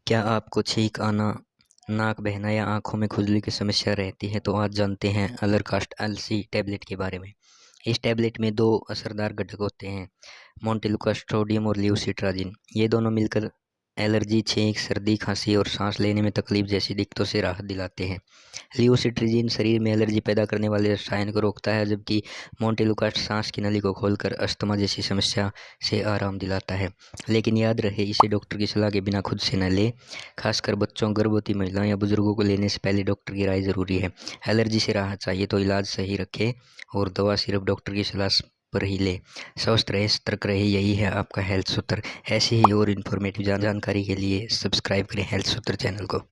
क्या आपको छींक आना, नाक बहना या आँखों में खुजली की समस्या रहती है? तो आज जानते हैं अलरकास्ट एलसी टैबलेट के बारे में। इस टैबलेट में 2 असरदार घटक होते हैं, मोंटेलुकास्ट्रोडियम और ल्यूसिट्राजिन। ये दोनों मिलकर एलर्जी, छींक, सर्दी, खांसी और सांस लेने में तकलीफ जैसी दिक्कतों से राहत दिलाते हैं। ल्यूसिट्राजिन शरीर में एलर्जी पैदा करने वाले रसायन को रोकता है, जबकि मोंटेलुकास्ट सांस की नली को खोलकर अस्थमा जैसी समस्या से आराम दिलाता है। लेकिन याद रहे, इसे डॉक्टर की सलाह के बिना खुद से न लें। खासकर बच्चों, गर्भवती महिलाओं या बुजुर्गों को लेने से पहले डॉक्टर की राय ज़रूरी है। एलर्जी से राहत चाहिए तो इलाज सही रखें और दवा सिर्फ डॉक्टर की सलाह पर ही लें। स्वस्थ रहे, सतर्क रहे, यही है आपका हेल्थ सूत्र। ऐसी ही और इन्फॉर्मेटिव जानकारी के लिए सब्सक्राइब करें हेल्थ सूत्र चैनल को।